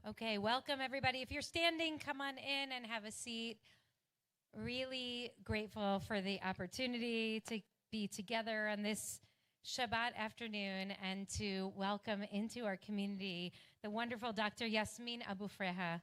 Okay, welcome everybody. If you're standing, come on in and have a seat. Really grateful for the opportunity to be together on this Shabbat afternoon and to welcome into our community the wonderful Dr. Yasmeen Abu Fraiha.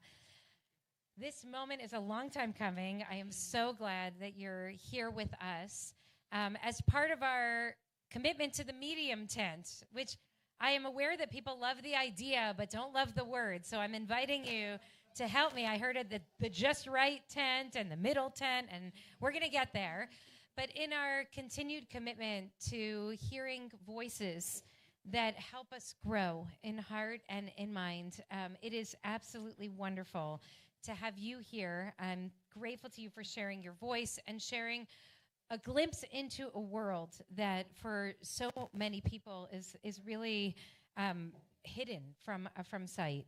This moment is a long time coming. I am so glad that you're here with us as part of our commitment to the medium tent, which I am aware that people love the idea but don't love the word. So I'm inviting you to help me. I heard of the just right tent and the middle tent, and we're going to get there. But in our continued commitment to hearing voices that help us grow in heart and in mind, it is absolutely wonderful to have you here. I'm grateful to you for sharing your voice and sharing a glimpse into a world that for so many people is really hidden from sight.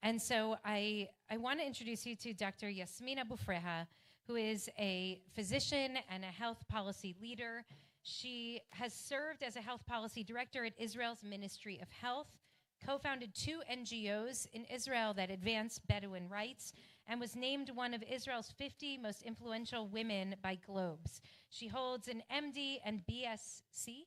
And so I want to introduce you to Dr. Yasmeen Abu Fraiha, who is a physician and a health policy leader. She has served as a health policy director at Israel's Ministry of Health, co-founded 2 NGOs in Israel that advance Bedouin rights, and was named one of Israel's 50 most influential women by Globes. She holds an MD and BSc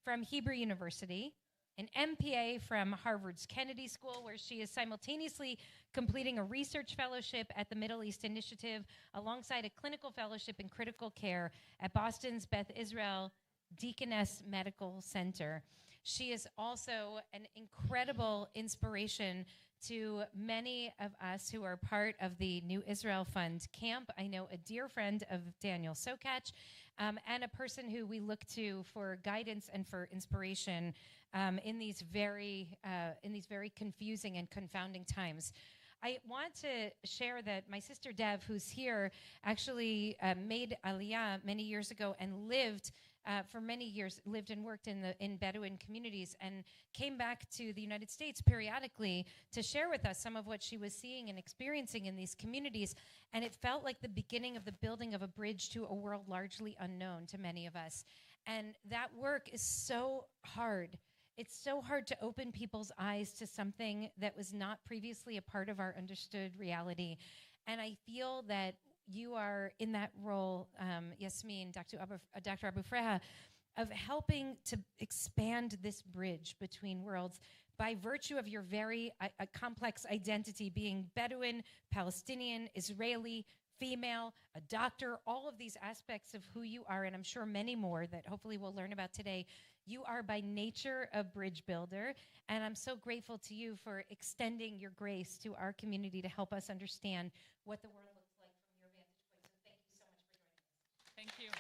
from Hebrew University, an MPA from Harvard's Kennedy School, where she is simultaneously completing a research fellowship at the Middle East Initiative alongside a clinical fellowship in critical care at Boston's Beth Israel Deaconess Medical Center. She is also an incredible inspiration to many of us who are part of the New Israel Fund camp. I know a dear friend of Daniel Sokach, and a person who we look to for guidance and for inspiration in these very confusing and confounding times. I want to share that my sister Dev, who's here, actually made Aliyah many years ago and lived for many years, lived and worked in Bedouin communities, and came back to the United States periodically to share with us some of what she was seeing and experiencing in these communities. And it felt like the beginning of the building of a bridge to a world largely unknown to many of us. And that work is so hard. It's so hard to open people's eyes to something that was not previously a part of our understood reality. And I feel that you are in that role, Yasmeen, Dr. Abu Fraiha, of helping to expand this bridge between worlds by virtue of your very complex identity, being Bedouin, Palestinian, Israeli, female, a doctor, all of these aspects of who you are, and I'm sure many more that hopefully we'll learn about today. You are by nature a bridge builder, and I'm so grateful to you for extending your grace to our community to help us understand what the world looks like from your vantage point. So thank you so much for joining us. Thank you.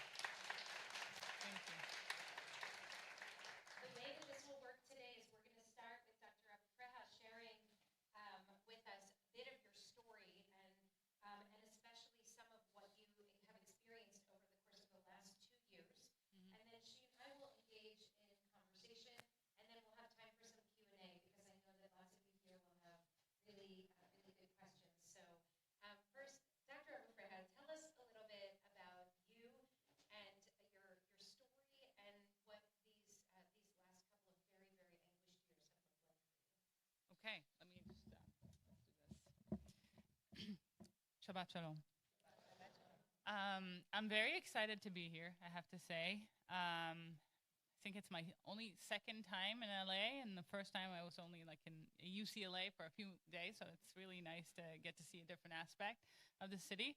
Thank you. The way that this will work today is we're going to start with Dr. Abu Fraiha sharing with us a bit of your story and especially some of what you have experienced over the course of the last 2 years. Mm-hmm. And then she and I will engage in conversation, and then we'll have time for some Q&A, because I know that lots of you here will have really good questions. So first, Dr. Abu Fraiha, tell us a little bit about you and your story and what these last couple of very, very anguished years have looked like for you. Okay, let me just do this. Shabbat Shalom. I'm very excited to be here, I have to say. I think it's my only second time in LA, and the first time I was only like in UCLA for a few days, so it's really nice to get to see a different aspect of the city.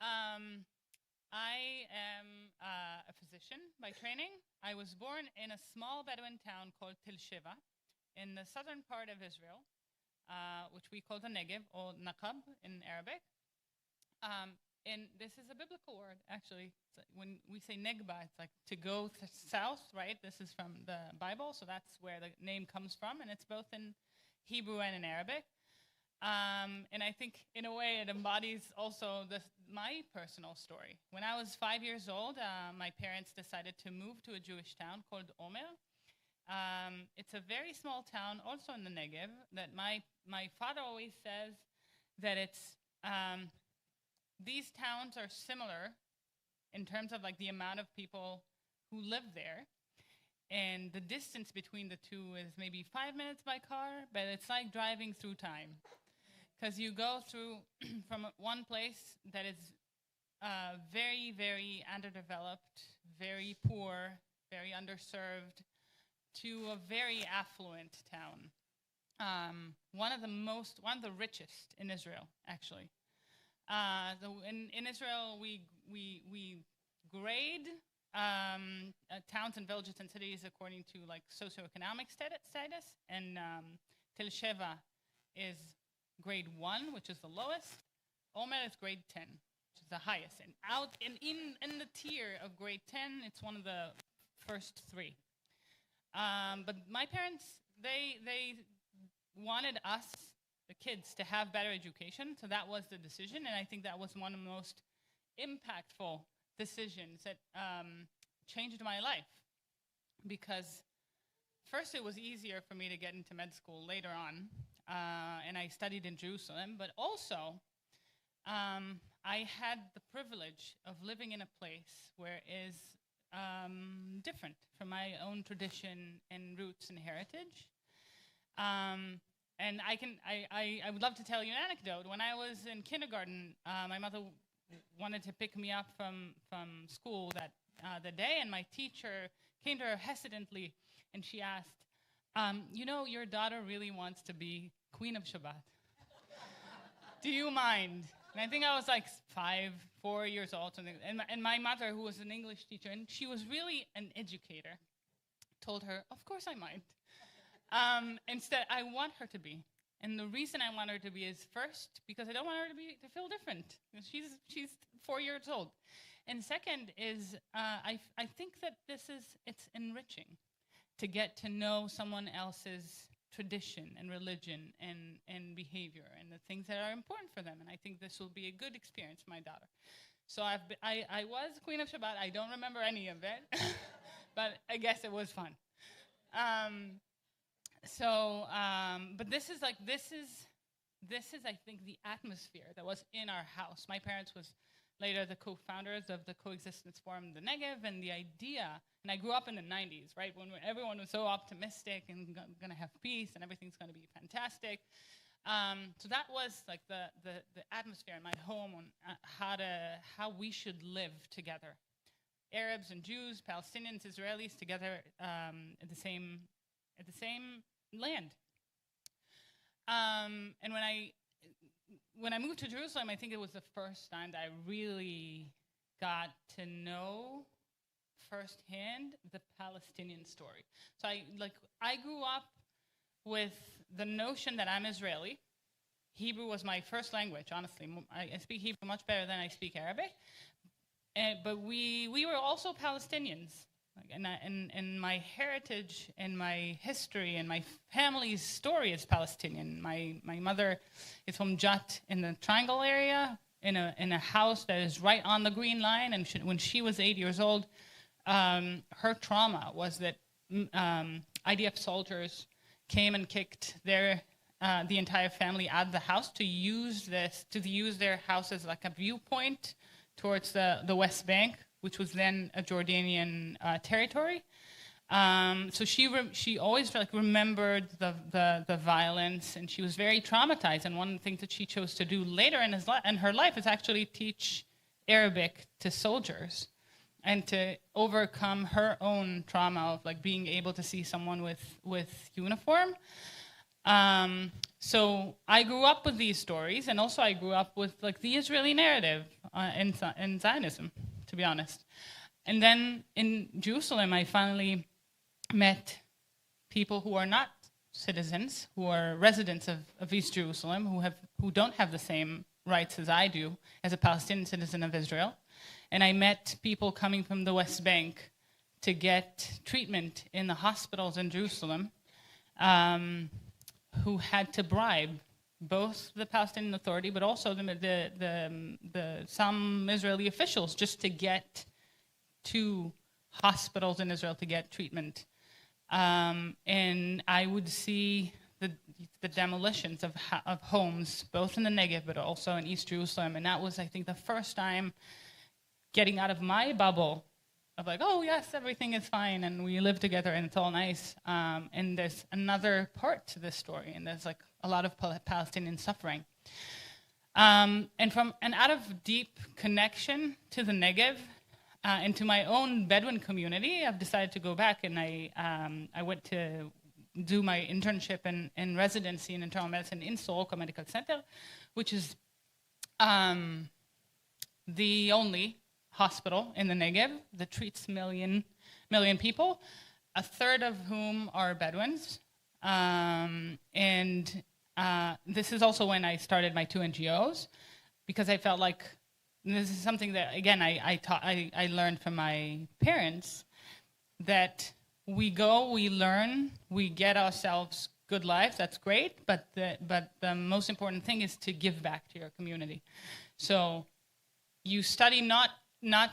I am a physician by training. I was born in a small Bedouin town called Tel Sheva in the southern part of Israel, which we call the Negev, or Naqab in Arabic. And this is a biblical word, actually. So when we say Negba, it's like to go south, right? This is from the Bible, so that's where the name comes from, and it's both in Hebrew and in Arabic. And I think, in a way, it embodies also my personal story. When I was 5 years old, my parents decided to move to a Jewish town called Omer. It's a very small town, also in the Negev, that my father always says that it's... these towns are similar in terms of like the amount of people who live there, and the distance between the two is maybe 5 minutes by car, but it's like driving through time. because you go through from one place that is very, very underdeveloped, very poor, very underserved, to a very affluent town. One of the richest in Israel, actually. In Israel, we grade towns and villages and cities according to like socioeconomic status, and Tel Sheva is grade 1, which is the lowest. Omer is grade 10, which is the highest. And in the tier of grade 10, it's one of the first 3. But my parents, they wanted us, the kids, to have better education, so that was the decision, and I think that was one of the most impactful decisions that changed my life, because first it was easier for me to get into med school later on, and I studied in Jerusalem, but also I had the privilege of living in a place where it is different from my own tradition and roots and heritage. And I would love to tell you an anecdote. When I was in kindergarten, my mother wanted to pick me up from school the day, and my teacher came to her hesitantly, and she asked, your daughter really wants to be Queen of Shabbat. Do you mind? And I think I was like 4 years old, something. And my mother, who was an English teacher, and she was really an educator, told her, of course I mind. Instead, I want her to be. And the reason I want her to be is first, because I don't want her to feel different. She's 4 years old. And second is, I think that it's enriching to get to know someone else's tradition and religion and behavior and the things that are important for them. And I think this will be a good experience for my daughter. So I was Queen of Shabbat. I don't remember any of it, but I guess it was fun. But this is I think the atmosphere that was in our house. My parents was later the co-founders of the Coexistence Forum in the Negev, and the idea, and I grew up in the 90s, right, when everyone was so optimistic and going to have peace and everything's going to be fantastic. So that was like the atmosphere in my home on how we should live together. Arabs and Jews, Palestinians, Israelis together at the same land. And when I moved to Jerusalem, I think it was the first time that I really got to know firsthand the Palestinian story. So I grew up with the notion that I'm Israeli. Hebrew was my first language, honestly. I speak Hebrew much better than I speak Arabic. But we were also Palestinians. And my heritage and my history and my family's story is Palestinian. My mother is from Jat in the Triangle area, in a house that is right on the Green Line. And when she was 8 years old, her trauma was that IDF soldiers came and kicked the entire family out of the house to use their house as like a viewpoint towards the West Bank, which was then a Jordanian territory. So she always remembered the violence, and she was very traumatized. And one of the things that she chose to do later in her life is actually teach Arabic to soldiers, and to overcome her own trauma of being able to see someone with uniform. So I grew up with these stories, and also I grew up with the Israeli narrative in Zionism, to be honest. And then in Jerusalem, I finally met people who are not citizens, who are residents of East Jerusalem, who don't have the same rights as I do as a Palestinian citizen of Israel. And I met people coming from the West Bank to get treatment in the hospitals in Jerusalem, who had to bribe both the Palestinian Authority, but also some Israeli officials just to get to hospitals in Israel to get treatment. And I would see the demolitions of homes, both in the Negev, but also in East Jerusalem. And that was, I think, the first time getting out of my bubble of oh, yes, everything is fine, and we live together, and it's all nice. And there's another part to this story, and there's a lot of Palestinian suffering. And out of deep connection to the Negev and to my own Bedouin community, I've decided to go back, and I went to do my internship and residency in internal medicine in Soroka Medical Center, which is the only hospital in the Negev that treats million people, a third of whom are Bedouins. This is also when I started my 2 NGOs, because I felt like this is something that, again, I learned from my parents, that we go, we learn, we get ourselves good lives. That's great, but the most important thing is to give back to your community. So you study not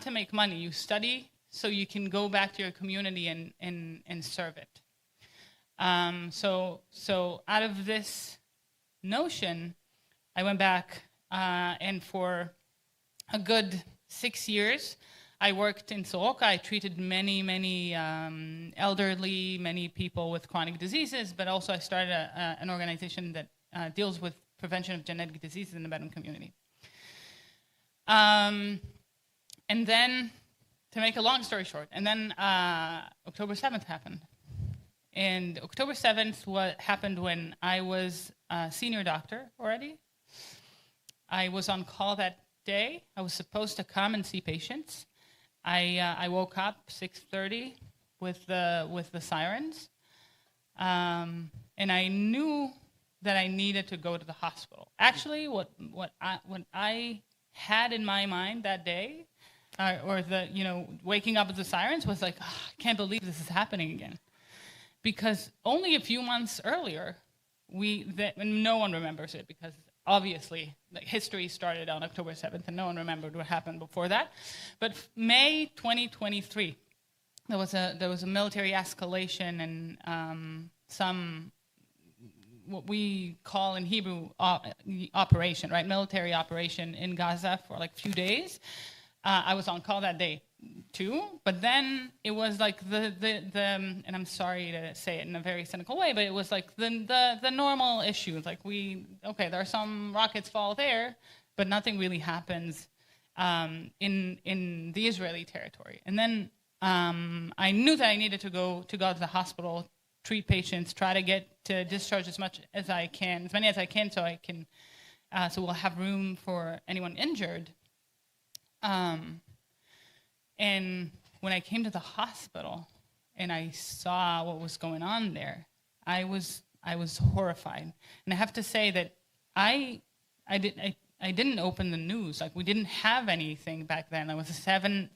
to make money. You study so you can go back to your community and serve it. So out of this notion, I went back, and for a good 6 years, I worked in Soroka. I treated many elderly, many people with chronic diseases, but also I started an organization that deals with prevention of genetic diseases in the Bedouin community. And then, to make a long story short, and then October 7th happened. And October 7th happened when I was a senior doctor already. I was on call that day. I was supposed to come and see patients. I woke up 6:30 with the sirens, and I knew that I needed to go to the hospital. Actually, what I had in my mind that day, or waking up with the sirens, was like, oh, I can't believe this is happening again, because only a few months earlier, and no one remembers it, because obviously, history started on October 7th, and no one remembered what happened before that. But May 2023, there was a military escalation and some what we call in Hebrew operation, right? Military operation in Gaza for like a few days. I was on call that day too, but then it was like the and I'm sorry to say it in a very cynical way, but it was like the normal issues. Like there are some rockets fall there, but nothing really happens in the Israeli territory. And then I knew that I needed to go to the hospital, treat patients, try to get to discharge as many as I can, so we'll have room for anyone injured. And when I came to the hospital and I saw what was going on there, I was horrified. And I have to say that I didn't open the news. Like, we didn't have anything back then. It was 7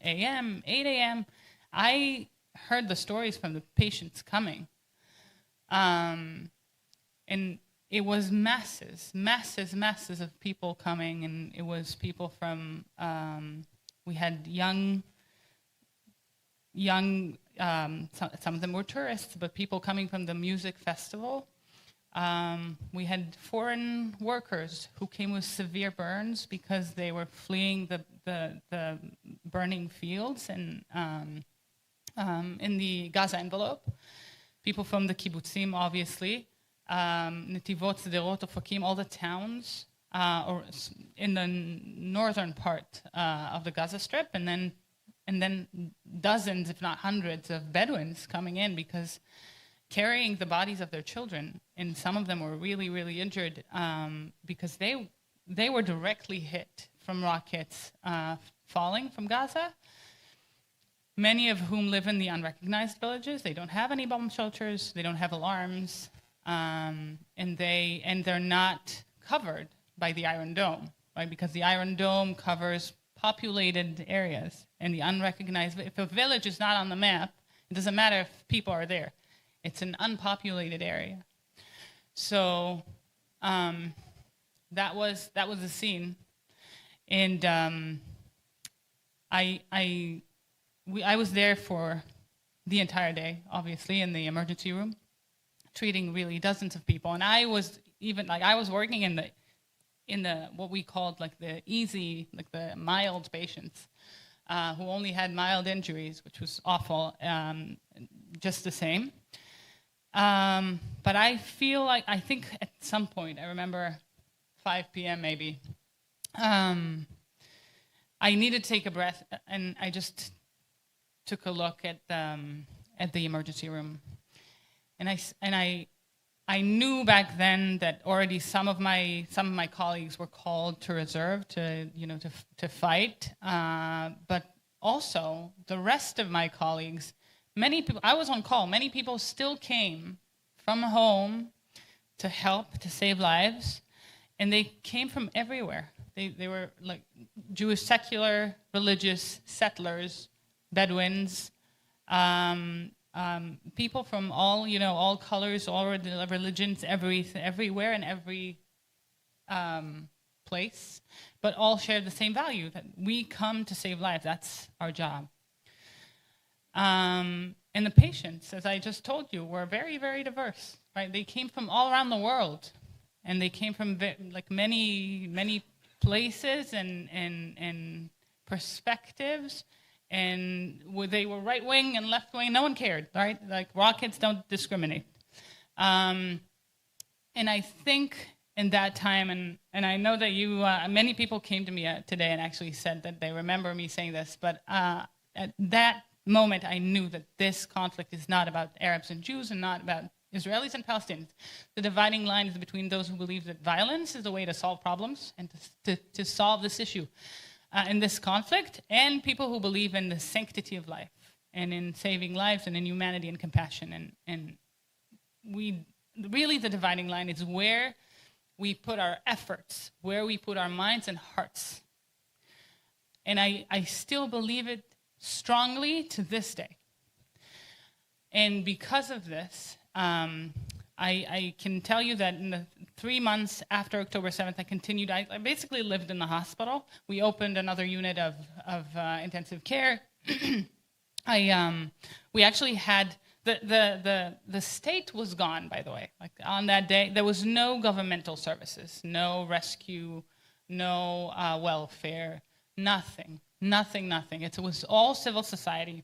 a.m., 8 a.m. I heard the stories from the patients coming. And it was masses of people coming, and it was people from, we had young, some of them were tourists, but people coming from the music festival. We had foreign workers who came with severe burns because they were fleeing the burning fields and in the Gaza envelope. People from the kibbutzim, obviously. Netivot, Sderot, Ofakim, all the towns or in the northern part of the Gaza Strip, and then dozens, if not hundreds, of Bedouins coming in because carrying the bodies of their children, and some of them were really, really injured because they were directly hit from rockets falling from Gaza. Many of whom live in the unrecognized villages. They don't have any bomb shelters. They don't have alarms. And they're not covered by the Iron Dome, right? Because the Iron Dome covers populated areas, and the unrecognized. If a village is not on the map, it doesn't matter if people are there. It's an unpopulated area. So that was the scene, and I was there for the entire day, obviously, in the emergency room, treating really dozens of people. And I was working in the what we called like the easy, like the mild patients who only had mild injuries, which was awful, just the same. But I think at some point, I remember 5 p.m. maybe. I needed to take a breath, and I just took a look at the emergency room, and I knew back then that already some of my colleagues were called to reserve to fight, but also the rest of my colleagues, many people. I was on call. Many people still came from home to help to save lives, and they came from everywhere. They were like Jewish, secular, religious, settlers, Bedouins, people from all colors, all religions, everywhere and every place, but all share the same value, that we come to save lives. That's our job. And the patients, as I just told you, were very, very diverse, right? They came from all around the world, and they came from many, many places and perspectives, and they were right wing and left wing. No one cared, right? Like rockets don't discriminate. And I think in that time, and I know that many people came to me today and actually said that they remember me saying this, but at that moment I knew that this conflict is not about Arabs and Jews and not about Israelis and Palestinians. The dividing line is between those who believe that violence is the way to solve problems and to solve this issue in this conflict, and people who believe in the sanctity of life and in saving lives and in humanity and compassion. And really the dividing line is where we put our efforts, where we put our minds and hearts. And I still believe it strongly to this day. And because of this, I can tell you that in the 3 months after October 7th, I continued. I basically lived in the hospital. We opened another unit of intensive care. We actually had the state was gone, by the way. Like on that day, there was no governmental services, no rescue, no welfare, nothing. It was all civil society,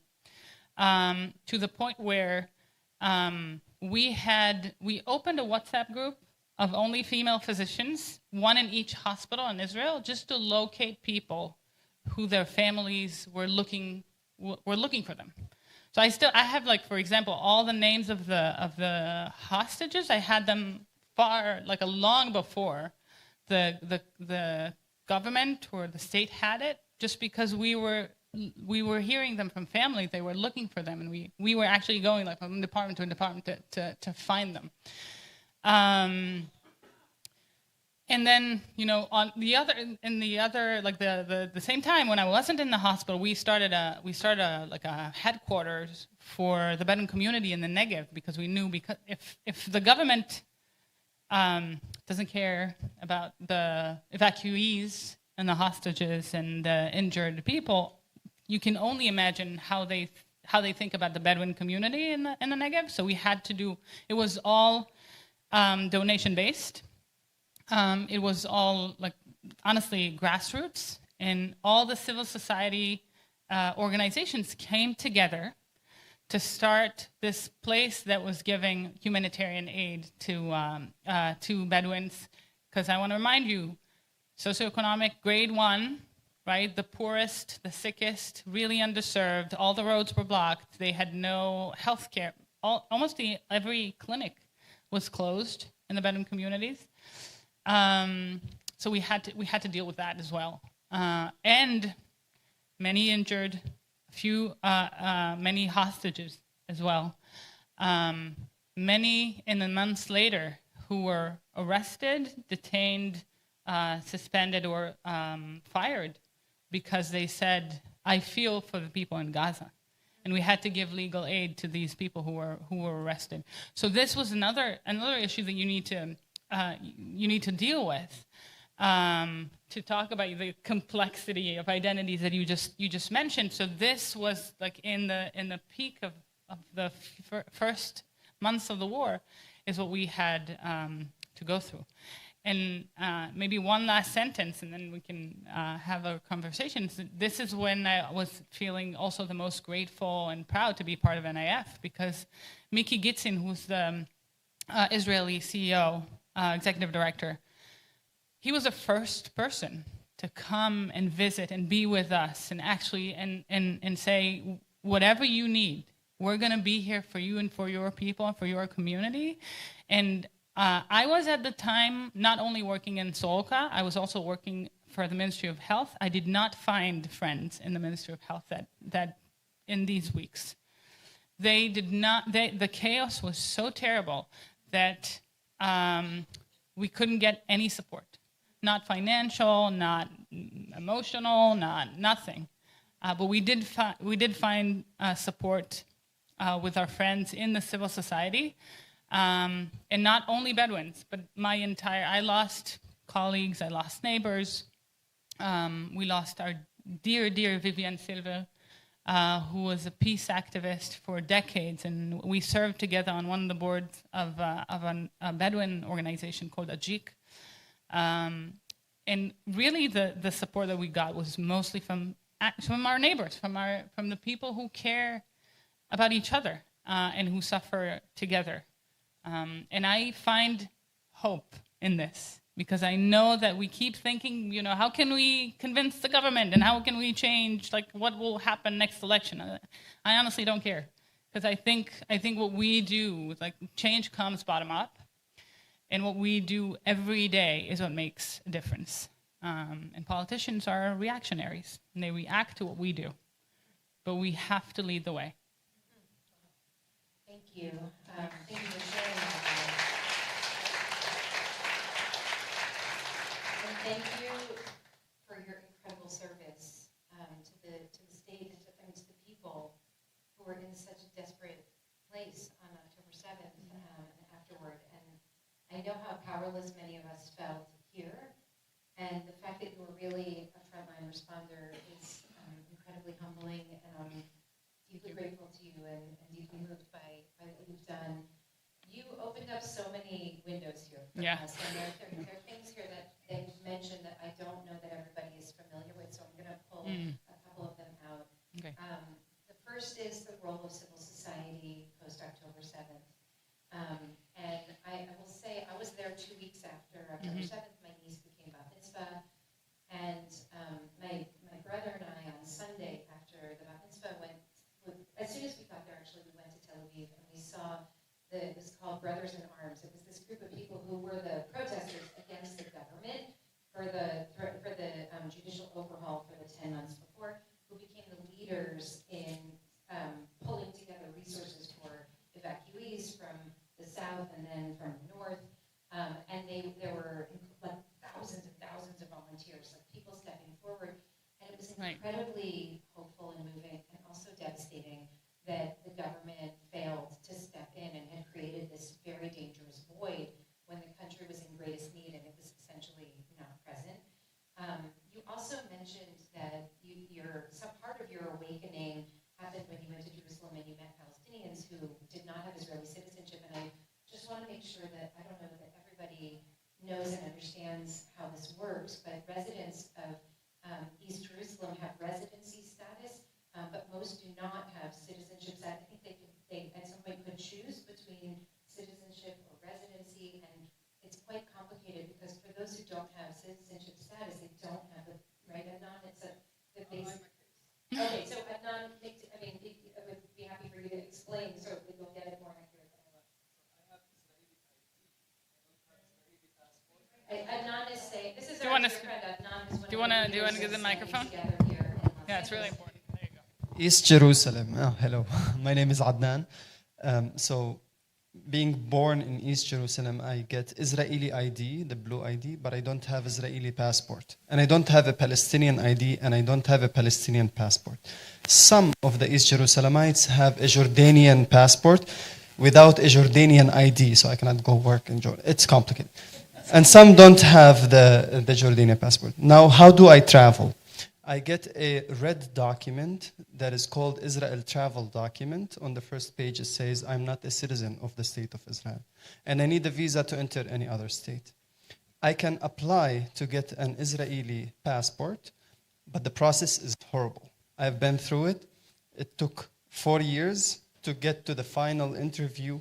to the point where we opened a WhatsApp group of only female physicians, one in each hospital in Israel, just to locate people who their families were looking for them. So I have, like, for example, all the names of the hostages. I had them long before the government or the state had it, just because we were hearing them from families. They were looking for them, and we were actually going like from department to department to find them. And then, on the other, like the same time when I wasn't in the hospital, we started a headquarters for the Bedouin community in the Negev, because we knew, because if the government doesn't care about the evacuees and the hostages and the injured people, you can only imagine how they think about the Bedouin community in the Negev. So we had to do. It was all donation based. It was all, like, honestly, grassroots, and all the civil society organizations came together to start this place that was giving humanitarian aid to Bedouins. Because I want to remind you, socioeconomic grade 1, right? The poorest, the sickest, really underserved. All the roads were blocked. They had no health care. Almost every clinic was closed in the Bedouin communities. So we had to deal with that as well, and many injured, many hostages as well. Many in the months later who were arrested, detained, suspended, or fired because they said, "I feel for the people in Gaza," and we had to give legal aid to these people who were arrested. So this was another issue that you need to deal with, to talk about the complexity of identities that you just mentioned. So this was like in the peak of the first months of the war, is what we had to go through. And maybe one last sentence, and then we can have a conversation. So this is when I was feeling also the most grateful and proud to be part of NIF, because Miki Gitzin, who's the Israeli CEO, executive director, he was the first person to come and visit and be with us and actually and say, whatever you need, we're going to be here for you and for your people and for your community. And I was at the time not only working in Solca, I was also working for the Ministry of Health. I did not find friends in the Ministry of Health that in these weeks. They did not, the chaos was so terrible that we couldn't get any support. Not financial, not emotional, nothing. But we did find support with our friends in the civil society. And not only Bedouins, but I lost colleagues, I lost neighbors. We lost our dear, dear Vivian Silver, who was a peace activist for decades, and we served together on one of the boards of a Bedouin organization called Ajik. And really the support that we got was mostly from our neighbors, from the people who care about each other and who suffer together. And I find hope in this, because I know that we keep thinking, how can we convince the government and how can we change, what will happen next election? I honestly don't care, because I think what we do, change comes bottom up, and what we do every day is what makes a difference. And politicians are reactionaries, and they react to what we do, but we have to lead the way. Thank you. Thank you for sharing that. And thank you for your incredible service to the state and to the people who were in such a desperate place on October 7th and afterward. And I know how powerless many of us felt here. And the fact that you were really a frontline responder is incredibly humbling, and I'm deeply grateful to you and deeply moved by what you've done. You opened up so many windows here for us, and there are things here that you've mentioned that I don't know that everybody is familiar with, so I'm going to pull a couple of them out. Okay. The first is the role of civil society post-October 7th. And I will say I was there 2 weeks after October 7th. My niece became bat mitzvah, and my brother and I on Sunday after the bat mitzvah as soon as we got there, actually, we went to Tel Aviv and we saw it was called Brothers in Arms. It was this group of people who were the protesters against the government for the judicial overhaul for the 10 months before, who became the leaders in pulling together resources for evacuees from the south and then from the north. And there were thousands and thousands of volunteers, people stepping forward. And it was incredibly hopeful and moving, and also devastating that the government failed to step in and had created this very dangerous void when the country was in greatest need and it was essentially not present. You also mentioned that some part of your awakening happened when you went to Jerusalem and you met Palestinians who did not have Israeli citizenship. And I just want to make sure that, I don't know that everybody knows and understands how this works, but residents of East Jerusalem have residency status, but most do not have citizenship status. I think they at some point could choose between citizenship or residency, and it's quite complicated because for those who don't have citizenship status, they don't have the right. Adnan, it's the basic. Okay, so Adnan, I would be happy for you to explain so that you'll get it more accurate than I will. Adnan is saying, this is our dear friend Adnan. Do you want to give the microphone? Yeah, it's really important. There you go. East Jerusalem. Hello. My name is Adnan. So, being born in East Jerusalem, I get Israeli ID, the blue ID, but I don't have Israeli passport. And I don't have a Palestinian ID, and I don't have a Palestinian passport. Some of the East Jerusalemites have a Jordanian passport without a Jordanian ID, so I cannot go work in Jordan. It's complicated. And some don't have the Jordanian passport. Now, how do I travel? I get a red document that is called Israel Travel Document. On the first page, it says, I'm not a citizen of the state of Israel. And I need a visa to enter any other state. I can apply to get an Israeli passport, but the process is horrible. I've been through it. It took 4 years to get to the final interview,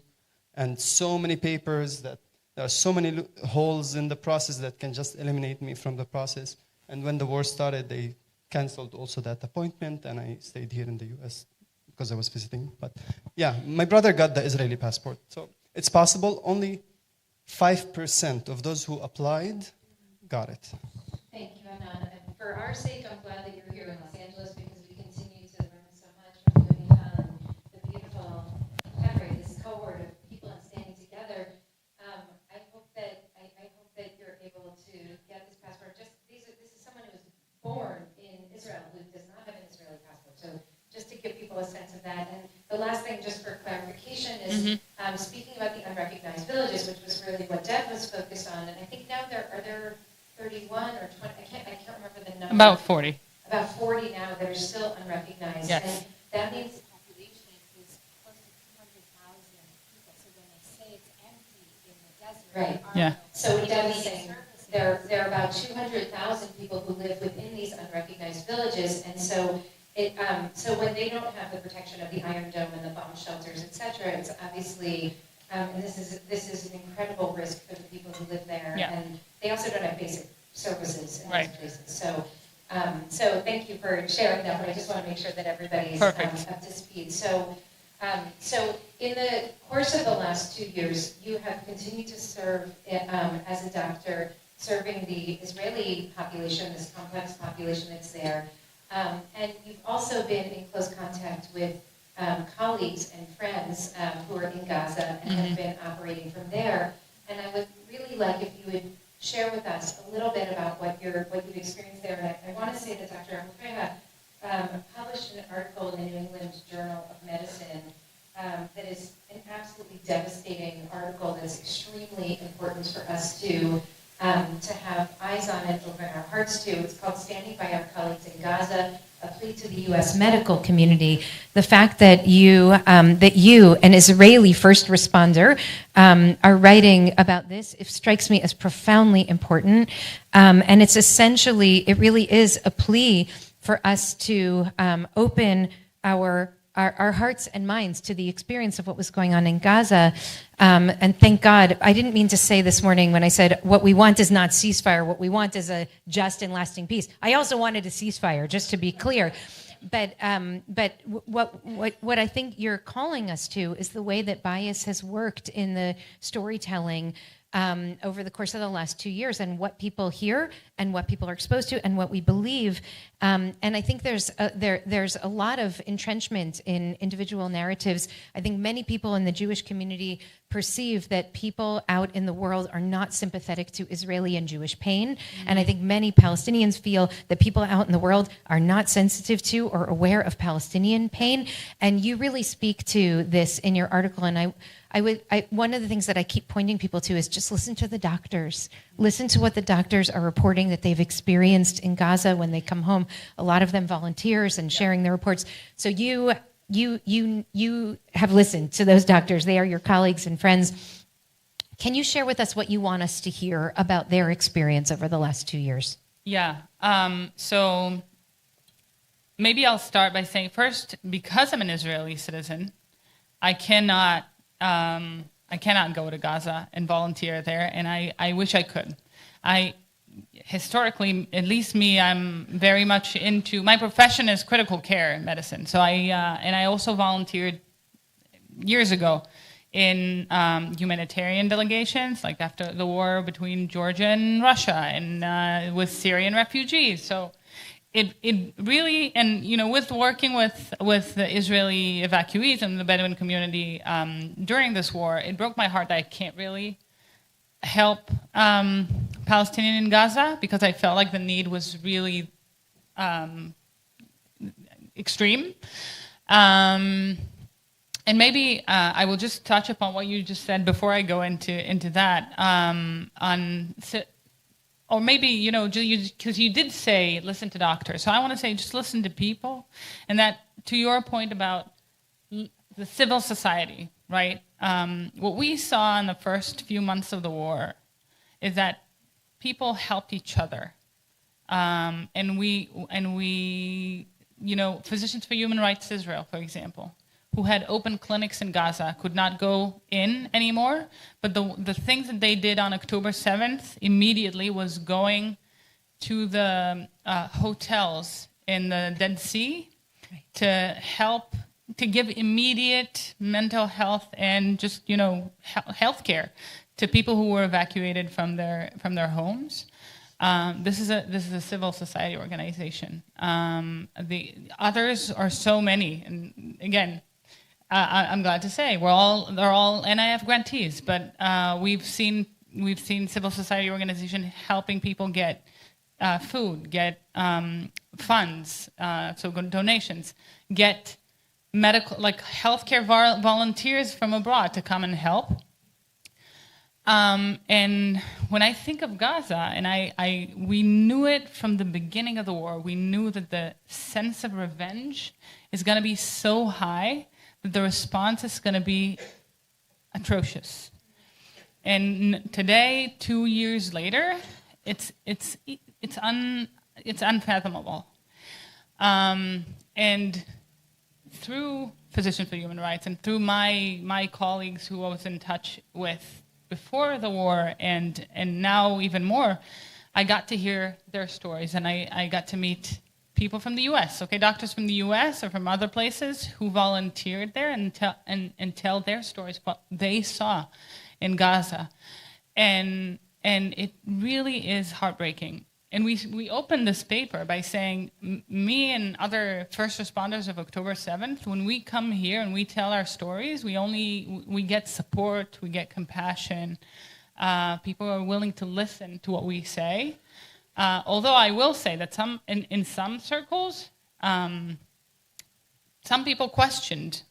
and so many papers that There are so many holes in the process that can just eliminate me from the process. And when the war started, they canceled also that appointment, and I stayed here in the US because I was visiting. But yeah, my brother got the Israeli passport. So it's possible. Only 5% of those who applied got it. Thank you, Adnan. And for our sake, I'm glad that you're here in Los Angeles because we continue to learn so much from you and Michal and the beautiful cadre, this cohort of people and standing together. I hope that you're able to get this passport. This is someone who was born in Israel who does not have an Israeli passport. So just to give people a sense of that. And the last thing, just for clarification, is speaking about the unrecognized villages, which was really what Deb was focused on. And I think now are there 31 or 20? I can't remember the number. About 40. About 40 now that are still unrecognized. Yes. And that means The population is close to 200,000 people. So when they say it's empty in the desert, Right. Yeah. So what Deb is saying, there are about 200,000 people who live within these unrecognized villages, and so so when they don't have the protection of the Iron Dome and the bomb shelters, et cetera, it's obviously and this is an incredible risk for the people who live there, Yeah. and they also don't have basic services in Right. these places. So thank you for sharing that, but I just want to make sure that everybody's Perfect. up to speed. So in the course of the last 2 years, you have continued to serve as a doctor, serving the Israeli population, this complex population that's there. And you've also been in close contact with colleagues and friends who are in Gaza and have been operating from there. And I would really like if you would share with us a little bit about what you've experienced there. And I want to say that Dr. Abu Fraiha published an article in the New England Journal of Medicine that is an absolutely devastating article that's extremely important for us to have eyes on and open our hearts to. It's called Standing by Our Colleagues in Gaza, a plea to the U.S. medical community. The fact that you, an Israeli first responder, are writing about this, it strikes me as profoundly important. And it's essentially, it really is a plea for us to open our hearts and minds to the experience of what was going on in Gaza. And thank God, I didn't mean to say this morning when I said what we want is not ceasefire, what we want is a just and lasting peace. I also wanted a ceasefire, just to be clear. But what I think you're calling us to is the way that bias has worked in the storytelling over the course of the last 2 years, and what people hear and what people are exposed to and what we believe. And I think there's a lot of entrenchment in individual narratives. I think many people in the Jewish community perceive that people out in the world are not sympathetic to Israeli and Jewish pain. And I think many Palestinians feel that people out in the world are not sensitive to or aware of Palestinian pain. And you really speak to this in your article. And one of the things that I keep pointing people to is just listen to the doctors. Listen to what the doctors are reporting that they've experienced in Gaza when they come home. A lot of them volunteers and sharing their reports. So you have listened to those doctors. They are your colleagues and friends. Can you share with us what you want us to hear about their experience over the last 2 years? Yeah. So maybe I'll start by saying first, because I'm an Israeli citizen, I cannot go to Gaza and volunteer there, and I wish I could. Historically, at least me, I'm very much into, my profession is critical care medicine. So I also volunteered years ago in humanitarian delegations, like after the war between Georgia and Russia, and with Syrian refugees. So it really, and with working with the Israeli evacuees and the Bedouin community during this war, it broke my heart that I can't really help Palestinians in Gaza, because I felt like the need was really extreme. And maybe I will just touch upon what you just said before I go into that. Or maybe, because you did say listen to doctors. So I want to say just listen to people. And that, to your point about the civil society, right? What we saw in the first few months of the war is that people helped each other. And we Physicians for Human Rights Israel, for example, who had open clinics in Gaza could not go in anymore. But the things that they did on October 7th immediately was going to the hotels in the Dead Sea to help, to give immediate mental health and just, health care to people who were evacuated from their homes. This is a civil society organization. The others are so many, and again, I'm glad to say they're all NIF grantees, but we've seen civil society organization helping people get food, get funds, so donations, get medical, like healthcare volunteers from abroad to come and help. And when I think of Gaza, and we knew it from the beginning of the war, we knew that the sense of revenge is going to be so high that the response is going to be atrocious. And today, 2 years later, it's unfathomable. And through Physicians for Human Rights and through my colleagues who I was in touch with before the war and now even more, I got to hear their stories, and I got to meet people from the U.S., doctors from the U.S. or from other places who volunteered there and tell their stories, what they saw in Gaza. And it really is heartbreaking. And we opened this paper by saying, me and other first responders of October 7th, when we come here and we tell our stories, we get support, we get compassion. People are willing to listen to what we say. Although I will say that in some circles, some people questioned.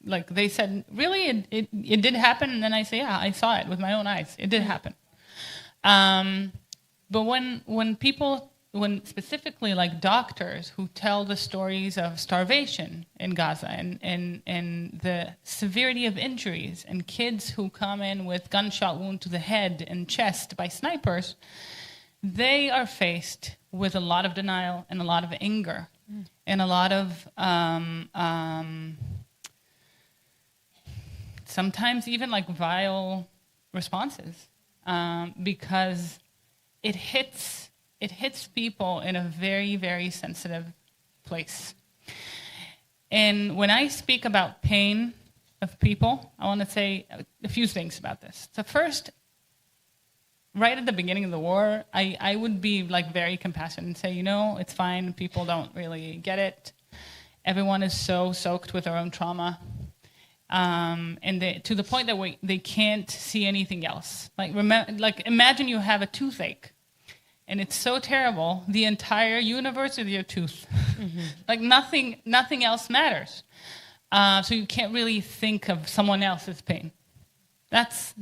Like they said, really, it did happen? And then I say, yeah, I saw it with my own eyes. It did happen. But when specifically like doctors who tell the stories of starvation in Gaza and the severity of injuries and kids who come in with gunshot wound to the head and chest by snipers, they are faced with a lot of denial and a lot of anger and a lot of sometimes even like vile responses because it hits people in a very, very sensitive place. And when I speak about pain of people, I want to say a few things about this. So first, right at the beginning of the war, I would be like very compassionate and say, it's fine, people don't really get it. Everyone is so soaked with their own trauma. And to the point that they can't see anything else. Like imagine you have a toothache. And it's so terrible, the entire universe is your tooth. Mm-hmm. Like nothing else matters. So you can't really think of someone else's pain. That's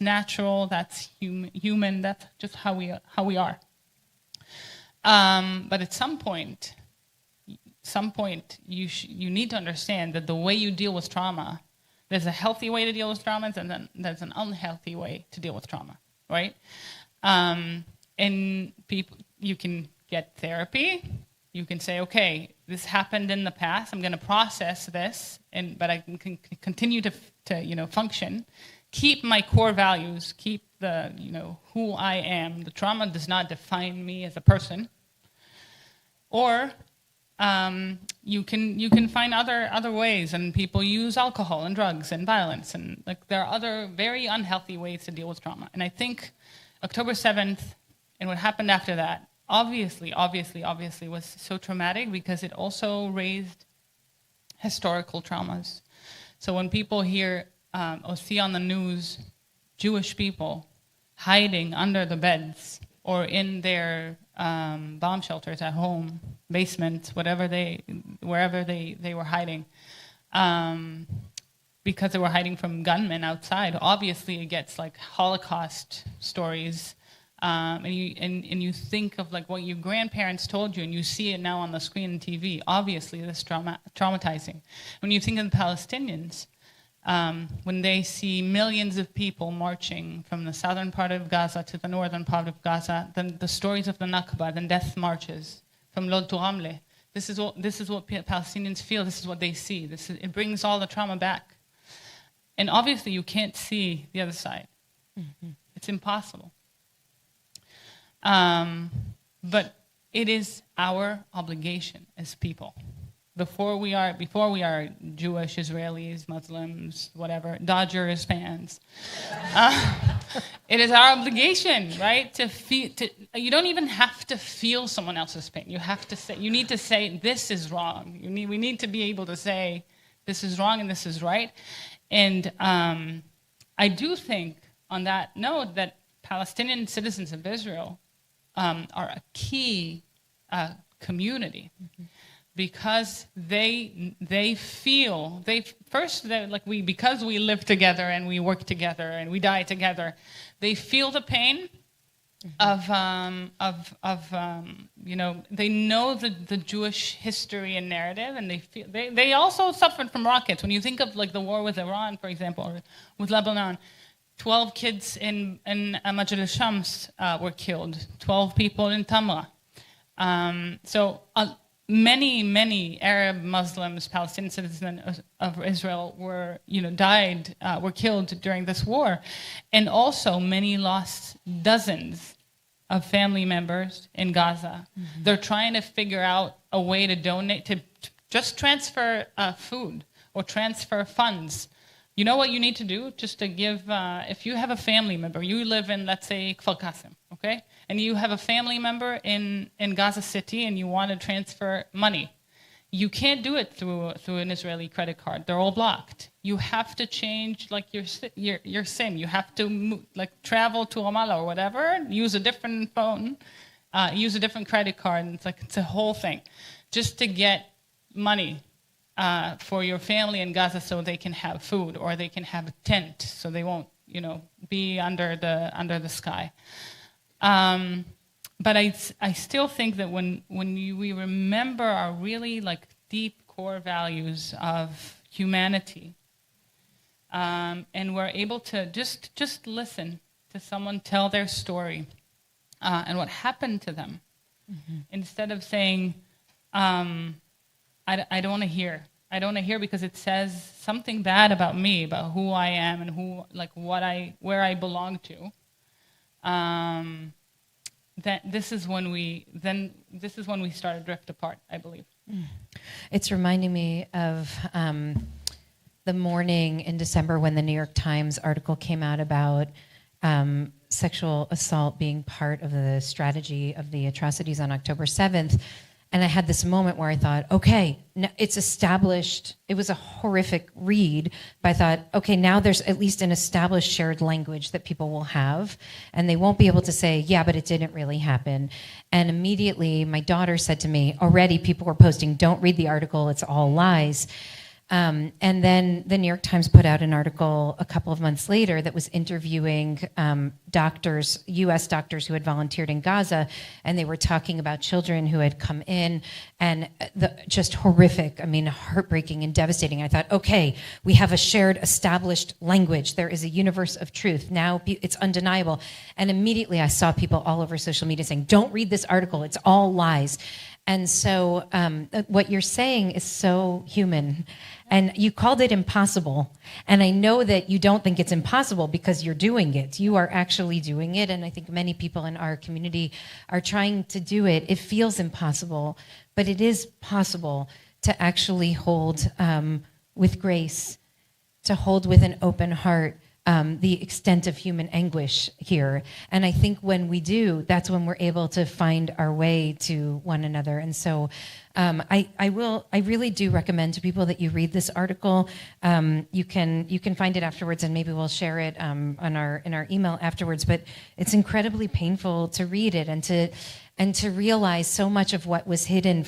natural, that's human, that's just how we are. But at some point you need to understand that the way you deal with trauma, there's a healthy way to deal with trauma, and then there's an unhealthy way to deal with trauma, right? And people, you can get therapy. You can say, okay, this happened in the past. I'm going to process this, but I can continue to function. Keep my core values. Keep the who I am. The trauma does not define me as a person. Or you can find other ways, and people use alcohol and drugs and violence, and like there are other very unhealthy ways to deal with trauma. And I think October 7th and what happened after that obviously was so traumatic because it also raised historical traumas. So when people hear or see on the news Jewish people hiding under the beds or in their bomb shelters at home, basements, wherever they were hiding, because they were hiding from gunmen outside. Obviously, it gets like Holocaust stories, and you think of like what your grandparents told you, and you see it now on the screen and TV. Obviously, this traumatizing. When you think of the Palestinians, when they see millions of people marching from the southern part of Gaza to the northern part of Gaza, then the stories of the Nakba, then death marches from Lod to Ramle This is what Palestinians feel. This is what they see. It brings all the trauma back. And obviously, you can't see the other side. Mm-hmm. It's impossible. But it is our obligation as people. Before we are Jewish, Israelis, Muslims, whatever, Dodgers fans, it is our obligation, right? You don't even have to feel someone else's pain. You need to say, this is wrong. We need to be able to say, this is wrong and this is right. And I do think, on that note, that Palestinian citizens of Israel are a key community. Mm-hmm. Because because we live together and we work together and we die together, they feel the pain mm-hmm. They know the Jewish history and narrative, and they also suffered from rockets. When you think of like the war with Iran, for example, or with Lebanon, 12 kids in Majd al-Shams were killed, 12 people in Tamra. Many Arab, Muslims, Palestinian citizens of Israel were killed during this war. And also many lost dozens of family members in Gaza. Mm-hmm. They're trying to figure out a way to donate, to just transfer food or transfer funds. You know what you need to do? Just to give, if you have a family member, you live in, let's say, Kfar Qasim, okay? And you have a family member in Gaza City and you want to transfer money. You can't do it through an Israeli credit card. They're all blocked. You have to change like your SIM. You have to travel to Ramallah or whatever, use a different phone, use a different credit card. And it's a whole thing just to get money for your family in Gaza so they can have food or they can have a tent so they won't, be under the sky. But I still think that when we remember our really deep core values of humanity, and we're able to just listen to someone tell their story and what happened to them, mm-hmm. instead of saying, I don't want to hear. I don't want to hear because it says something bad about me, about who I am and where I belong to. This is when we start to drift apart, I believe. It's reminding me of the morning in December when the New York Times article came out about sexual assault being part of the strategy of the atrocities on October 7th. And I had this moment where I thought, okay, it's established. It was a horrific read, but I thought, okay, now there's at least an established shared language that people will have, and they won't be able to say, yeah, but it didn't really happen. And immediately my daughter said to me, already people were posting, don't read the article, it's all lies. And then the New York Times put out an article a couple of months later that was interviewing doctors, U.S. doctors who had volunteered in Gaza, and they were talking about children who had come in, and just horrific, heartbreaking and devastating. I thought, okay, we have a shared established language. There is a universe of truth. Now it's undeniable. And immediately I saw people all over social media saying, don't read this article, it's all lies. And so what you're saying is so human. And you called it impossible. And I know that you don't think it's impossible because you're doing it. You are actually doing it. And I think many people in our community are trying to do it. It feels impossible, but it is possible to actually hold with grace, to hold with an open heart the extent of human anguish here. And I think when we do, that's when we're able to find our way to one another. And so I really do recommend to people that you read this article. You can find it afterwards, and maybe we'll share it in our email afterwards. But it's incredibly painful to read it and to realize so much of what was hidden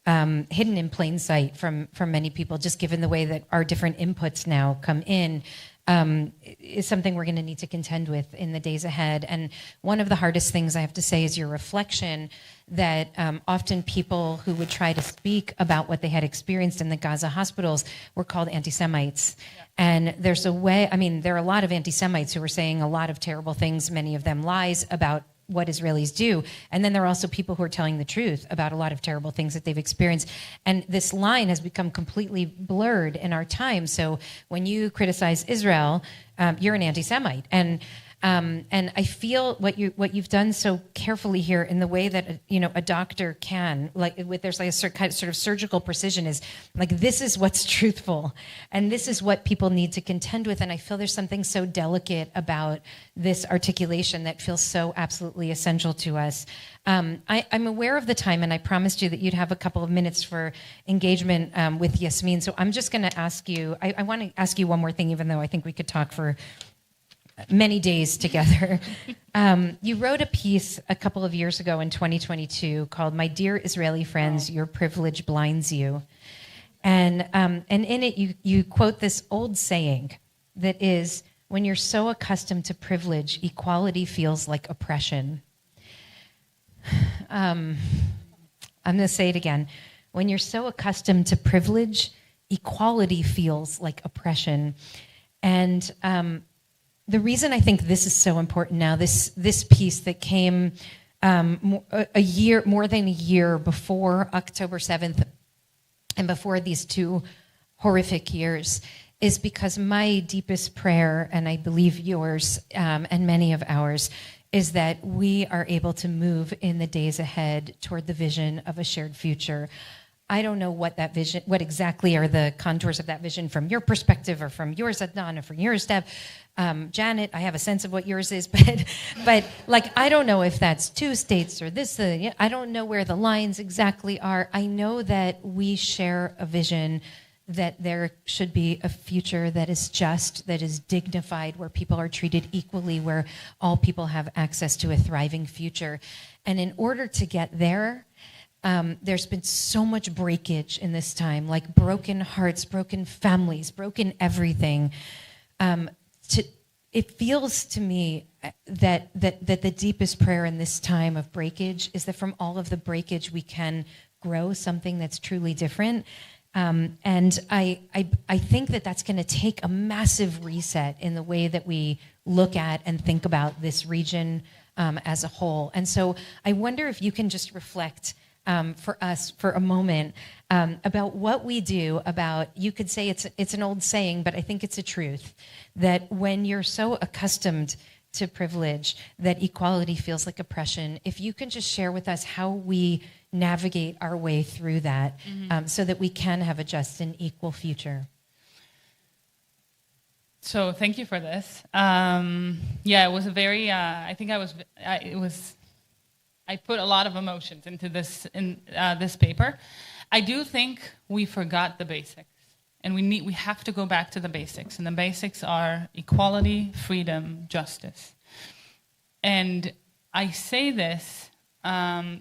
in plain sight from many people, just given the way that our different inputs now come in. Is something we're going to need to contend with in the days ahead. And one of the hardest things I have to say is your reflection that often people who would try to speak about what they had experienced in the Gaza hospitals were called anti-Semites. Yeah. And there's a way, there are a lot of anti-Semites who are saying a lot of terrible things, many of them lies about what Israelis do. And then there are also people who are telling the truth about a lot of terrible things that they've experienced. And this line has become completely blurred in our time. So when you criticize Israel, you're an anti-Semite. And I feel what you've done so carefully here in the way that a doctor can, there's like a sort of surgical precision, is like, this is what's truthful, and this is what people need to contend with. And I feel there's something so delicate about this articulation that feels so absolutely essential to us. I'm aware of the time, and I promised you that you'd have a couple of minutes for engagement with Yasmeen. So I'm just going to ask you. I want to ask you one more thing, even though I think we could talk for many days together. You wrote a piece a couple of years ago in 2022 called "My Dear Israeli Friends, Your Privilege Blinds You," and in it you quote this old saying that is, "When you're so accustomed to privilege, equality feels like oppression." I'm going to say it again. When you're so accustomed to privilege, equality feels like oppression, and the reason I think this is so important now, this piece that came more than a year before October 7th and before these two horrific years, is because my deepest prayer, and I believe yours and many of ours, is that we are able to move in the days ahead toward the vision of a shared future. I don't know what that vision, what exactly are the contours of that vision from your perspective, or from yours, Adnan, or from yours, Deb. Janet, I have a sense of what yours is, but like, I don't know if that's 2 states or this. I don't know where the lines exactly are. I know that we share a vision that there should be a future that is just, that is dignified, where people are treated equally, where all people have access to a thriving future. And in order to get there, there's been so much breakage in this time, like broken hearts, broken families, broken everything. It feels to me that the deepest prayer in this time of breakage is that from all of the breakage we can grow something that's truly different. And I think that that's going to take a massive reset in the way that we look at and think about this region as a whole. And so I wonder if you can just reflect for us for a moment about what we do about, you could say it's an old saying, but I think it's a truth, that when you're so accustomed to privilege, that equality feels like oppression. If you can just share with us how we navigate our way through that, so that we can have a just and equal future. So thank you for this. Yeah, it was a very, I put a lot of emotions into this, this paper. I do think we forgot the basics, and we have to go back to the basics. And the basics are equality, freedom, justice. And I say this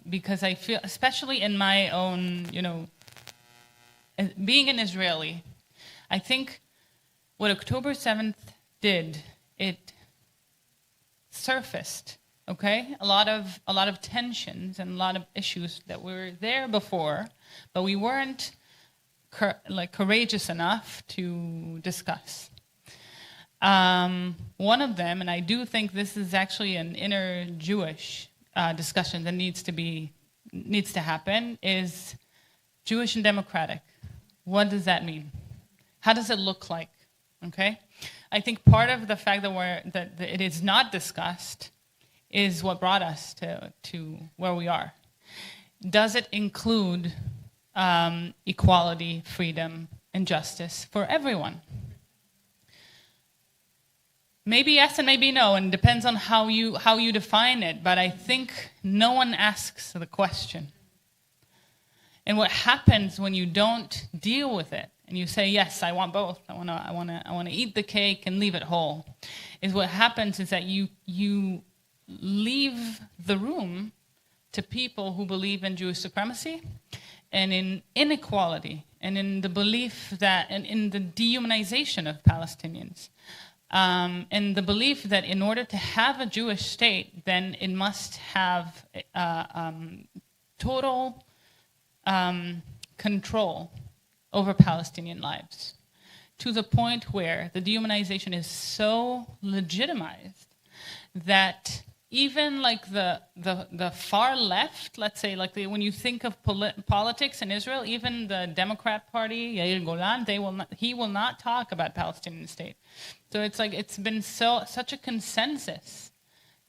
because I feel, especially in my own, being an Israeli, I think what October 7th did, it surfaced, okay, a lot of tensions and a lot of issues that were there before, but we weren't courageous enough to discuss. One of them, and I do think this is actually an inner Jewish discussion that needs to happen, is Jewish and democratic. What does that mean? How does it look like? Okay, I think part of the fact that it is not discussed is what brought us to where we are. Does it include equality, freedom, and justice for everyone? Maybe yes and maybe no, and it depends on how you define it, but I think no one asks the question. And what happens when you don't deal with it and you say, yes, I want both, I want to eat the cake and leave it whole, is what happens is that you leave the room to people who believe in Jewish supremacy and in inequality and in the belief that, and in the dehumanization of Palestinians. And the belief that in order to have a Jewish state, then it must have total control over Palestinian lives, to the point where the dehumanization is so legitimized that even like the far left, let's say, like when you think of politics in Israel, even the Democrat Party, Yair Golan, he will not talk about Palestinian state. So it's like it's been such a consensus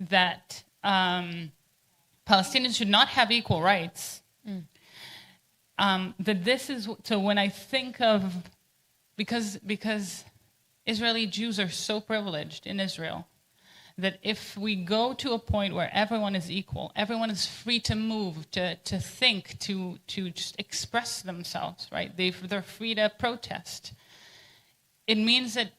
that Palestinians should not have equal rights. That this is, so when I think of, because Israeli Jews are so privileged in Israel, that if we go to a point where everyone is equal, everyone is free to move, to think, to just express themselves, right? They're free to protest. It means that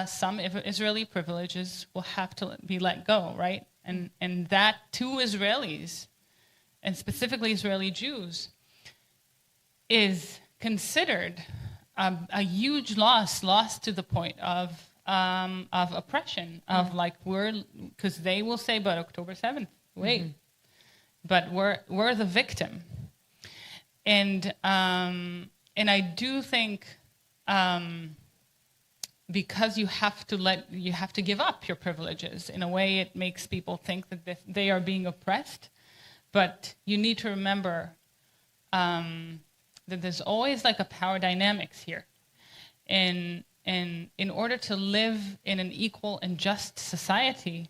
some Israeli privileges will have to be let go, right? And that to Israelis, and specifically Israeli Jews, is considered a huge loss to the point of oppression, of like because they will say, but October 7th, wait, but we're the victim, and I do think because you have to give up your privileges. In a way, it makes people think that they are being oppressed, but you need to remember that there's always like a power dynamics here, and in order to live in an equal and just society,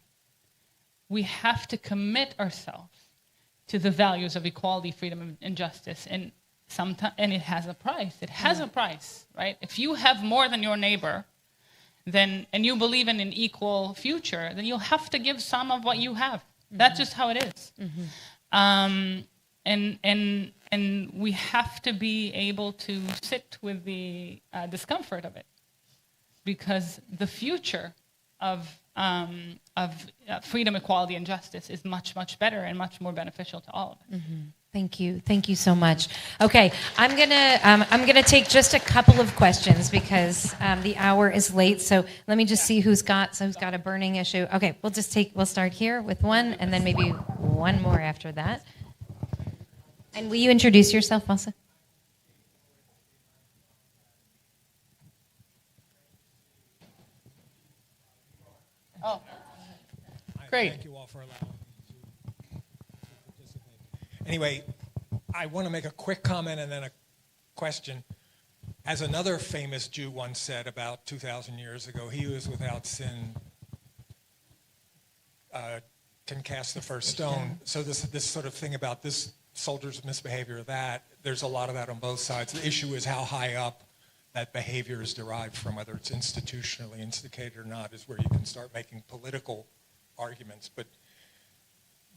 we have to commit ourselves to the values of equality, freedom, and justice. And it has a price. It has a price, right? If you have more than your neighbor, and you believe in an equal future, then you'll have to give some of what you have. That's just how it is. And we have to be able to sit with the discomfort of it, because the future of freedom, equality, and justice is much, much better and much more beneficial to all of us. Thank you so much. Okay, I'm gonna take just a couple of questions because the hour is late. So let me just see who's got a burning issue. Okay, we'll start here with one, and then maybe one more after that. And will you introduce yourself also? Oh, great. Thank you all for allowing me to participate. Anyway, I want to make a quick comment and then a question. As another famous Jew once said about 2,000 years ago, he who is without sin can cast the first stone. So this sort of thing about this soldier's misbehavior, there's a lot of that on both sides. The issue is how high up that behavior is derived from, whether it's institutionally instigated or not, is where you can start making political arguments. But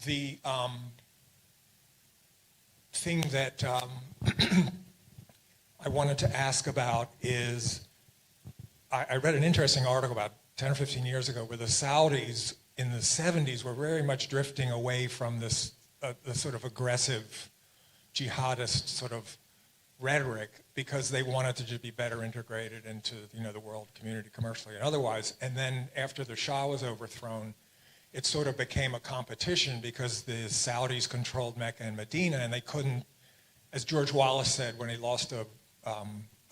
the thing that I wanted to ask about is, I read an interesting article about 10 or 15 years ago where the Saudis in the 70s were very much drifting away from this the sort of aggressive jihadist sort of rhetoric, because they wanted to just be better integrated into the world community commercially and otherwise. And then after the Shah was overthrown, it sort of became a competition because the Saudis controlled Mecca and Medina, and they couldn't, as George Wallace said when he lost a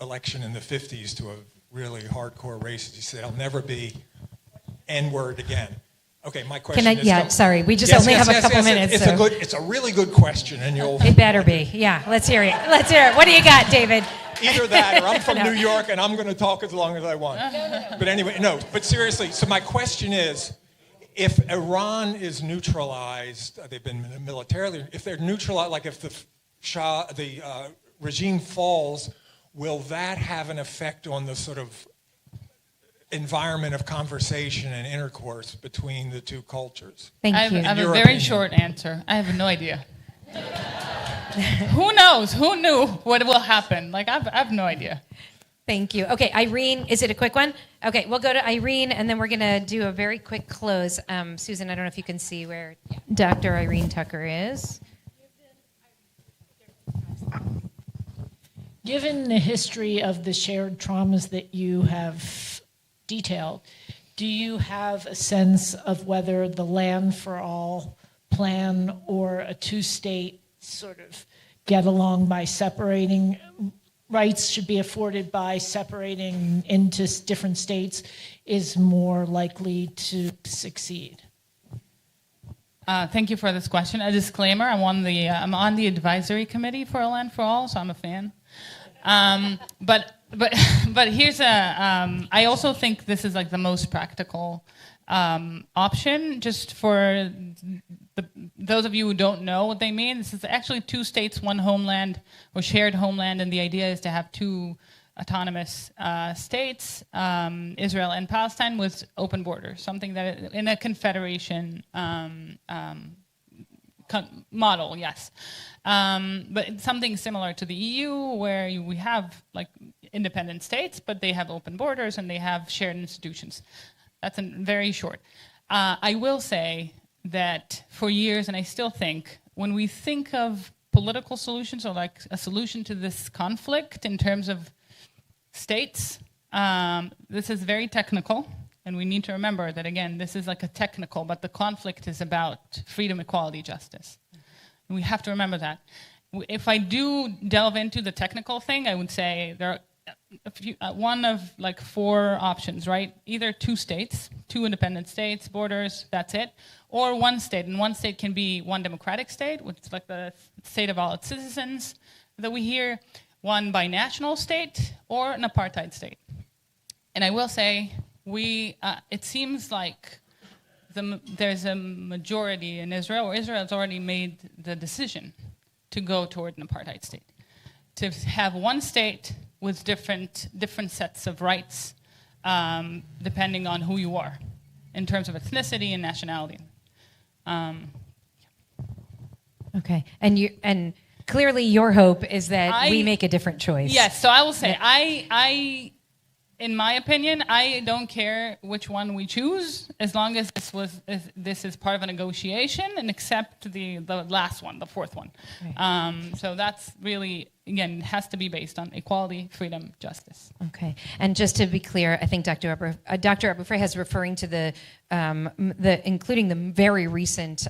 election in the 50s to a really hardcore racist, he said, "I'll never be N-word again." Okay, my question is... sorry, we just only have a couple minutes. It's a really good question, and you'll... It better be. Yeah, let's hear it. What do you got, David? Either that, or I'm from New York, and I'm going to talk as long as I want. No. But anyway, but seriously, so my question is, if Iran is neutralized, they've been militarily, if they're neutralized, like if the regime falls, will that have an effect on the sort of environment of conversation and intercourse between the two cultures? Thank you. I have a very short answer. I have no idea. Who knows? Who knew what will happen? Like, I have no idea. Thank you. Okay, Irene, is it a quick one? Okay, we'll go to Irene, and then we're going to do a very quick close. Susan, I don't know if you can see where Dr. Irene Tucker is. Given the history of the shared traumas that you have detailed, do you have a sense of whether the land for all plan or a two-state sort of get along by separating, rights should be afforded by separating into different states, is more likely to succeed? Thank you for this question. A disclaimer: I'm on the advisory committee for A Land for All, so I'm a fan. But here's I also think this is like the most practical option. Just for those of you who don't know what they mean, this is actually 2 states, 1 homeland, or shared homeland, and the idea is to have 2 autonomous states, Israel and Palestine, with open borders, something that in a confederation model, yes. But it's something similar to the EU, where we have like independent states, but they have open borders and they have shared institutions. That's very short. I will say that for years, and I still think, when we think of political solutions or like a solution to this conflict in terms of states, this is very technical, and we need to remember that, again, this is like a technical, but the conflict is about freedom, equality, justice. And we have to remember that. If I do delve into the technical thing, I would say there are one of like 4 options, right? Either 2 states, 2 independent states, borders, that's it, or 1 state. And 1 state can be 1 democratic state, which is like the state of all its citizens that we hear, 1 binational state, or an apartheid state. And I will say, it seems like there's a majority in Israel, or Israel has already made the decision to go toward an apartheid state, to have 1 state with different sets of rights, depending on who you are, in terms of ethnicity and nationality. Okay, and clearly your hope is that we make a different choice. Yes, so I will say, I in my opinion, I don't care which one we choose, as long as this is part of a negotiation, and accept the last one, the 4th one. Right. So that's really, again, has to be based on equality, freedom, justice. Okay, and just to be clear, I think Dr. Abu Fraiha is referring to the including the very recent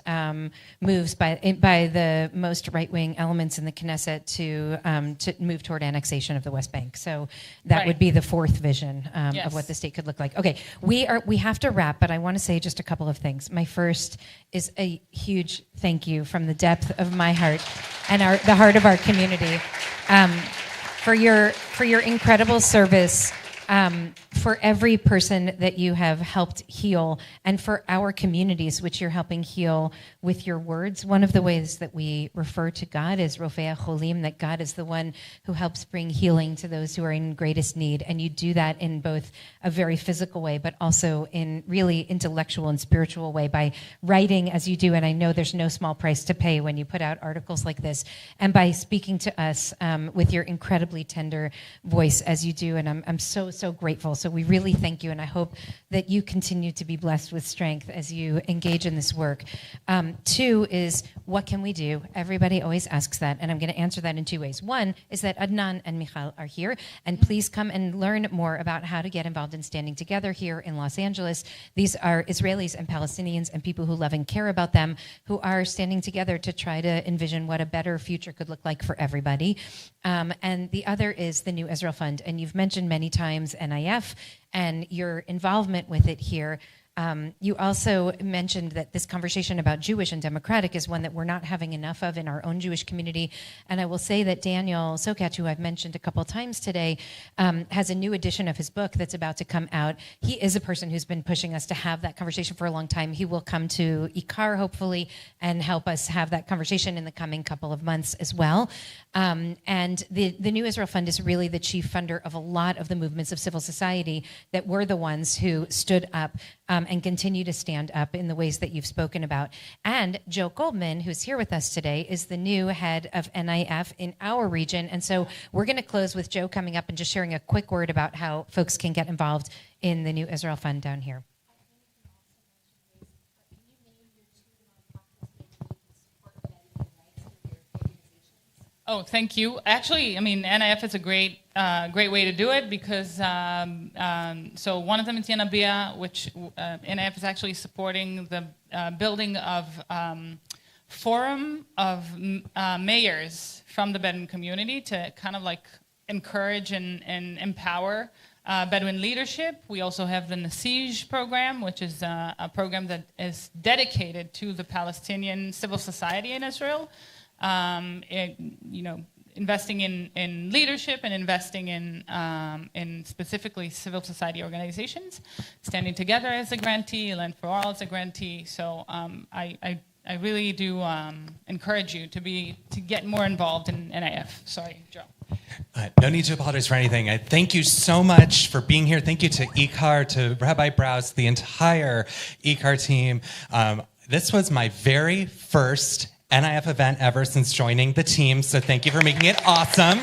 moves by the most right-wing elements in the Knesset to move toward annexation of the West Bank. So that would be the 4th vision of what the state could look like. Okay, we have to wrap, but I want to say just a couple of things. My first is a huge thank you from the depth of my heart and the heart of our community for your incredible service. For every person that you have helped heal, and for our communities, which you're helping heal with your words. One of the ways that we refer to God is Rofei HaCholim, that God is the one who helps bring healing to those who are in greatest need. And you do that in both a very physical way, but also in really intellectual and spiritual way by writing as you do. And I know there's no small price to pay when you put out articles like this, and by speaking to us with your incredibly tender voice as you do. And I'm so grateful. So we really thank you, and I hope that you continue to be blessed with strength as you engage in this work. 2 is, what can we do? Everybody always asks that, and I'm going to answer that in 2 ways. 1 is that Adnan and Michal are here, and please come and learn more about how to get involved in Standing Together here in Los Angeles. These are Israelis and Palestinians and people who love and care about them, who are standing together to try to envision what a better future could look like for everybody. And the other is the New Israel Fund, and you've mentioned many times NIF and your involvement with it here. You also mentioned that this conversation about Jewish and democratic is one that we're not having enough of in our own Jewish community. And I will say that Daniel Sokach, who I've mentioned a couple times today, has a new edition of his book that's about to come out. He is a person who's been pushing us to have that conversation for a long time. He will come to IKAR, hopefully, and help us have that conversation in the coming couple of months as well. And the New Israel Fund is really the chief funder of a lot of the movements of civil society that were the ones who stood up and continue to stand up in the ways that you've spoken about. And Joe Goldman, who's here with us today, is the new head of NIF in our region. And so we're going to close with Joe coming up and just sharing a quick word about how folks can get involved in the New Israel Fund down here. Oh, thank you. Actually, I mean, NIF is a great way to do it because, so one of them is Yanabia, which NIF is actually supporting the building of forum of mayors from the Bedouin community to kind of like encourage and empower Bedouin leadership. We also have the Nasij program, which is a program that is dedicated to the Palestinian civil society in Israel. Investing in leadership and investing in specifically civil society organizations, Standing Together as a grantee, Land for All as a grantee. So I really do encourage you to get more involved in NIF. Sorry, Joe. No need to apologize for anything. I thank you so much for being here. Thank you to IKAR, to Rabbi Brous, the entire IKAR team. This was my very first NIF event ever since joining the team, so thank you for making it awesome.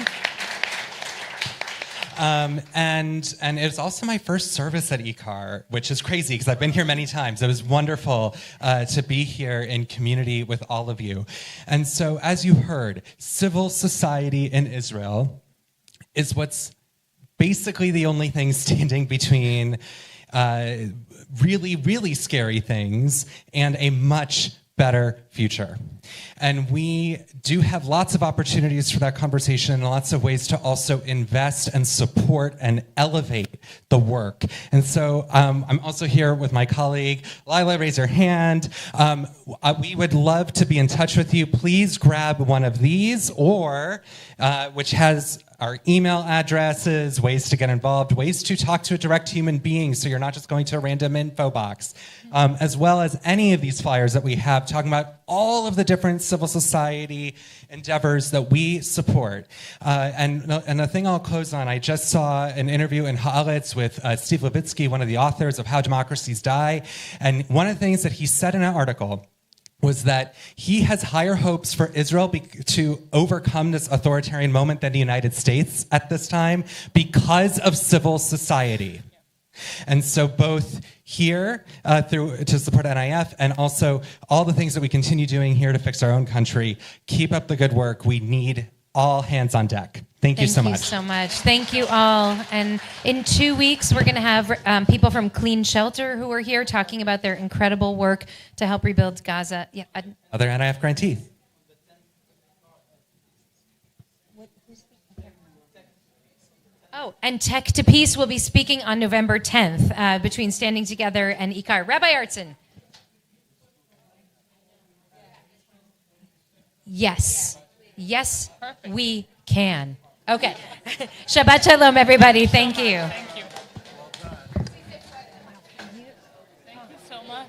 And it was also my first service at IKAR, which is crazy because I've been here many times. It was wonderful to be here in community with all of you. And so, as you heard, civil society in Israel is what's basically the only thing standing between really, really scary things and a much better future. And we do have lots of opportunities for that conversation and lots of ways to also invest and support and elevate the work. And so I'm also here with my colleague, Lila, raise your hand. We would love to be in touch with you. Please grab one of these or which has our email addresses, ways to get involved, ways to talk to a direct human being so you're not just going to a random info box, as well as any of these flyers that we have talking about all of the different civil society endeavors that we support. And the thing I'll close on, I just saw an interview in Haaretz with Steve Levitsky, one of the authors of How Democracies Die, and one of the things that he said in that article was that he has higher hopes for Israel to overcome this authoritarian moment than the United States at this time because of civil society. And so both here to support NIF and also all the things that we continue doing here to fix our own country, keep up the good work. We need all hands on deck. Thank you so much. Thank you so much. Thank you all. And in 2 weeks, we're going to have people from Clean Shelter who are here talking about their incredible work to help rebuild Gaza. Yeah. Other NIF grantees. Oh, and Tech to Peace will be speaking on November 10th between Standing Together and IKAR. Rabbi Artson. Yes. Yes, Perfect. we can. Okay. Shabbat Shalom, everybody. Thank you. Thank you. Thank you so much.